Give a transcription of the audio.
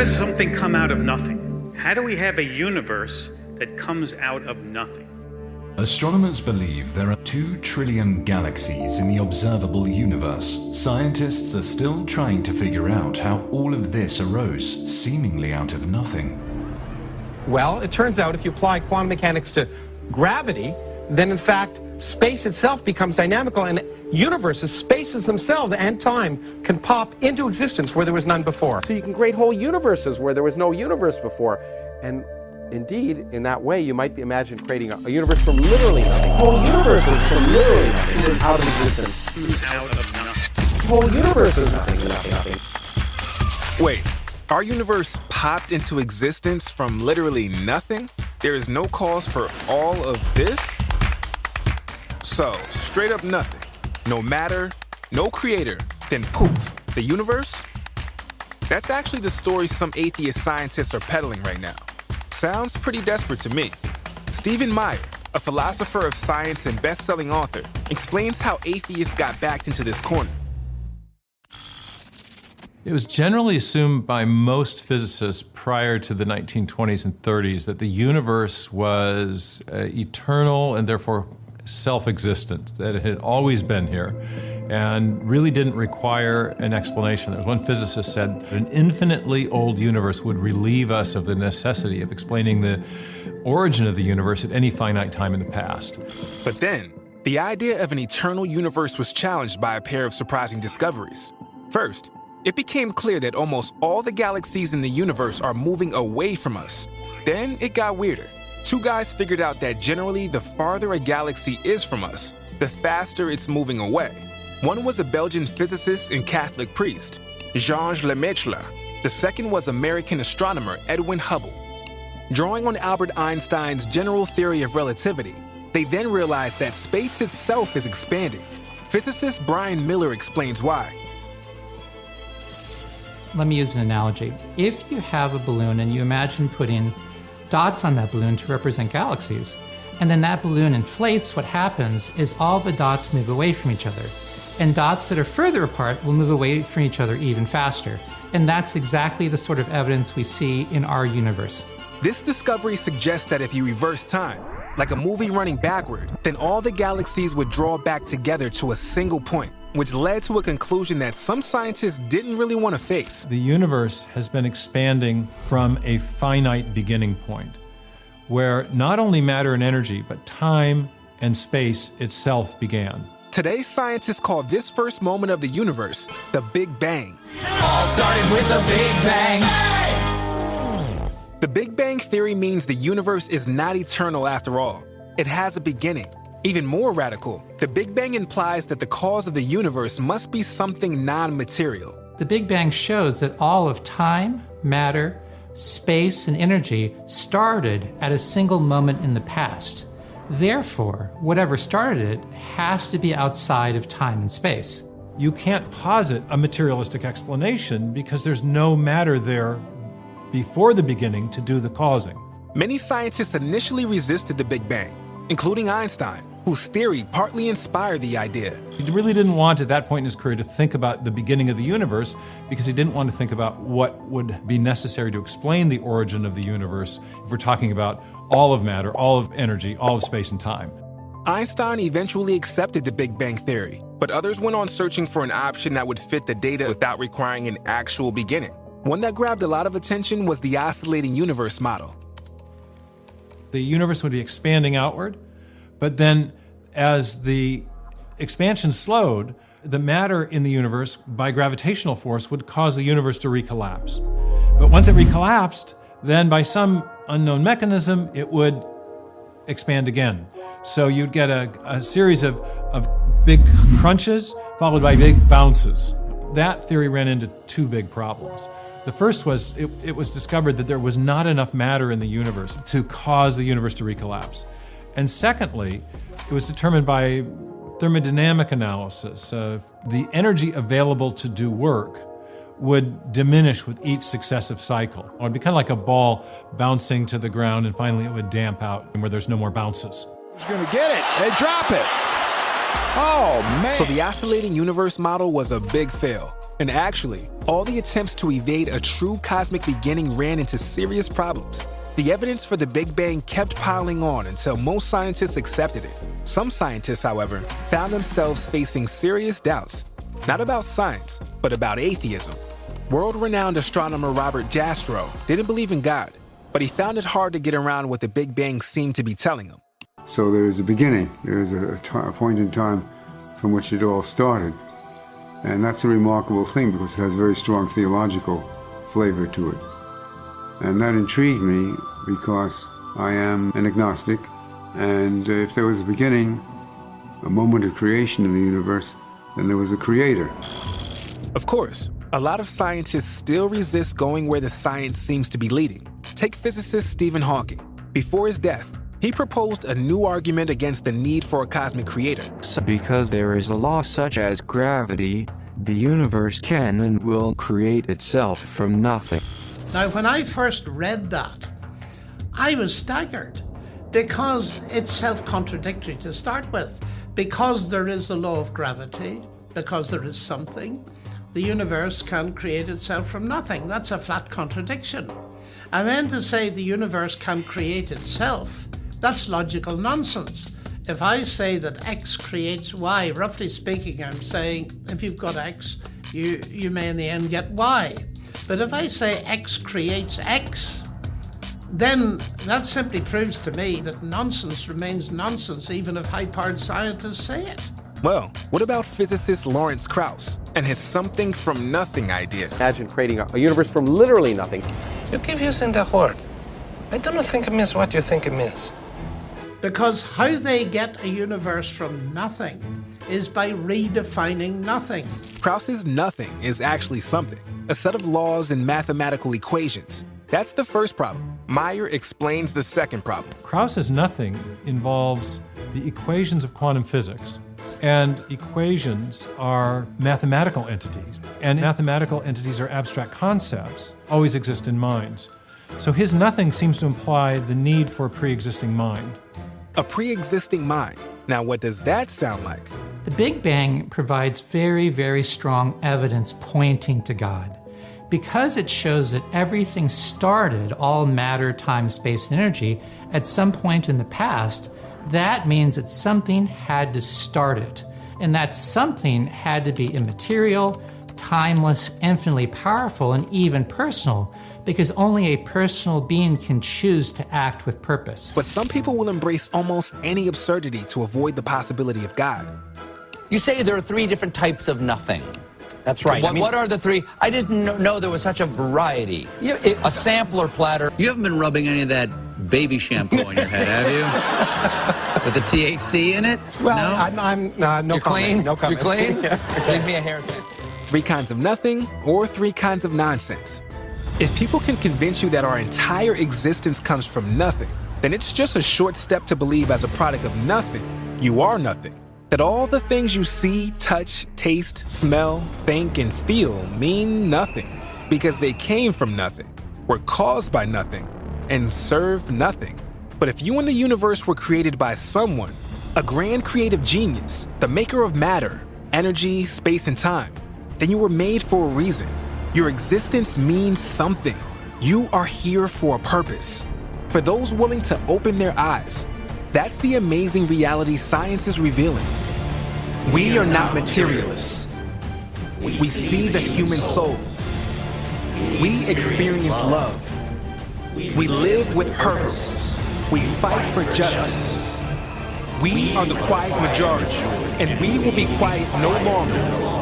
does something come out of nothing? How do we have a universe that comes out of nothing? Astronomers believe there are 2 trillion galaxies in the observable universe. Scientists are still trying to figure out how all of this arose, seemingly out of nothing. Well, it turns out if you apply quantum mechanics to gravity, then in fact space itself becomes dynamical, and universes, spaces themselves and time can pop into existence where there was none before. So you can create whole universes where there was no universe before. And indeed, in that way, you might imagine creating a universe from literally nothing. Whole universes from literally nothing, out of existence. Out of nothing. Whole universes, nothing. Wait, our universe popped into existence from literally nothing? There is no cause for all of this? So, straight up nothing. No matter, no creator, then poof, the universe? That's actually the story some atheist scientists are peddling right now. Sounds pretty desperate to me. Stephen Meyer, a philosopher of science and best-selling author, explains how atheists got backed into this corner. It was generally assumed by most physicists prior to the 1920s and 30s that the universe was eternal and therefore self-existent, that it had always been here and really didn't require an explanation. As one physicist said, an infinitely old universe would relieve us of the necessity of explaining the origin of the universe at any finite time in the past. But then, the idea of an eternal universe was challenged by a pair of surprising discoveries. First, it became clear that almost all the galaxies in the universe are moving away from us. Then it got weirder. 2 guys figured out that generally the farther a galaxy is from us, the faster it's moving away. One was a Belgian physicist and Catholic priest, Georges Lemaitre. The second was American astronomer Edwin Hubble. Drawing on Albert Einstein's general theory of relativity, they then realized that space itself is expanding. Physicist Brian Miller explains why. Let me use an analogy. If you have a balloon and you imagine putting dots on that balloon to represent galaxies, and then that balloon inflates, what happens is all the dots move away from each other. And dots that are further apart will move away from each other even faster. And that's exactly the sort of evidence we see in our universe. This discovery suggests that if you reverse time, like a movie running backward, then all the galaxies would draw back together to a single point, which led to a conclusion that some scientists didn't really want to face. The universe has been expanding from a finite beginning point, where not only matter and energy, but time and space itself began. Today, scientists call this first moment of the universe the Big Bang. All started with a Big Bang. The Big Bang theory means the universe is not eternal after all. It has a beginning. Even more radical, the Big Bang implies that the cause of the universe must be something non-material. The Big Bang shows that all of time, matter, space, and energy started at a single moment in the past. Therefore, whatever started it has to be outside of time and space. You can't posit a materialistic explanation because there's no matter there before the beginning to do the causing. Many scientists initially resisted the Big Bang, including Einstein, whose theory partly inspired the idea. He really didn't want at that point in his career to think about the beginning of the universe because he didn't want to think about what would be necessary to explain the origin of the universe if we're talking about all of matter, all of energy, all of space and time. Einstein eventually accepted the Big Bang theory, but others went on searching for an option that would fit the data without requiring an actual beginning. One that grabbed a lot of attention was the oscillating universe model. The universe would be expanding outward, but then as the expansion slowed, the matter in the universe by gravitational force would cause the universe to recollapse. But once it recollapsed, then by some unknown mechanism, it would expand again. So you'd get a series of big crunches followed by big bounces. That theory ran into 2 big problems. The first was it was discovered that there was not enough matter in the universe to cause the universe to recollapse. And secondly, it was determined by thermodynamic analysis. The energy available to do work would diminish with each successive cycle. It would be kind of like a ball bouncing to the ground and finally it would damp out where there's no more bounces. Who's going to get it? They drop it. Oh, man. So the oscillating universe model was a big fail. And actually, all the attempts to evade a true cosmic beginning ran into serious problems. The evidence for the Big Bang kept piling on until most scientists accepted it. Some scientists, however, found themselves facing serious doubts, not about science, but about atheism. World-renowned astronomer Robert Jastrow didn't believe in God, but he found it hard to get around what the Big Bang seemed to be telling him. So there is a beginning, there is a point in time from which it all started. And that's a remarkable thing because it has a very strong theological flavor to it. And that intrigued me because I am an agnostic, and if there was a beginning, a moment of creation in the universe, then there was a creator. Of course, a lot of scientists still resist going where the science seems to be leading. Take physicist Stephen Hawking. Before his death, he proposed a new argument against the need for a cosmic creator. Because there is a law such as gravity, the universe can and will create itself from nothing. Now, when I first read that, I was staggered because it's self-contradictory to start with. Because there is a law of gravity, because there is something, the universe can create itself from nothing. That's a flat contradiction. And then to say the universe can create itself, that's logical nonsense. If I say that X creates Y, roughly speaking, I'm saying if you've got X, you may in the end get Y. But if I say X creates X, then that simply proves to me that nonsense remains nonsense even if high-powered scientists say it. Well, what about physicist Lawrence Krauss and his something from nothing idea? Imagine creating a universe from literally nothing. You keep using the word. I don't think it means what you think it means. Because how they get a universe from nothing is by redefining nothing. Krauss's nothing is actually something, a set of laws and mathematical equations. That's the first problem. Meyer explains the second problem. Krauss's nothing involves the equations of quantum physics. And equations are mathematical entities. And mathematical entities are abstract concepts, always exist in minds. So his nothing seems to imply the need for a pre-existing mind. A pre-existing mind. Now, what does that sound like? The Big Bang provides very, very strong evidence pointing to God. Because it shows that everything started, all matter, time, space, and energy, at some point in the past, that means that something had to start it. And that something had to be immaterial, timeless, infinitely powerful, and even personal, because only a personal being can choose to act with purpose. But some people will embrace almost any absurdity to avoid the possibility of God. You say there are 3 different types of nothing. That's right. What are the 3? I didn't know there was such a variety. A sampler platter. You haven't been rubbing any of that baby shampoo on your head, have you? With the THC in it? Well, no? I'm no You're comment. clean? No comment. You're clean? Yeah. Leave me a hair sample. 3 kinds of nothing or 3 kinds of nonsense. If people can convince you that our entire existence comes from nothing, then it's just a short step to believe as a product of nothing, you are nothing. That all the things you see, touch, taste, smell, think, and feel mean nothing because they came from nothing, were caused by nothing, and serve nothing. But if you and the universe were created by someone, a grand creative genius, the maker of matter, energy, space, and time, then you were made for a reason. Your existence means something. You are here for a purpose. For those willing to open their eyes, that's the amazing reality science is revealing. We are not materialists. We see the human soul. We experience love. We live with purpose. We fight for justice. We are the quiet majority, and we will be quiet no longer.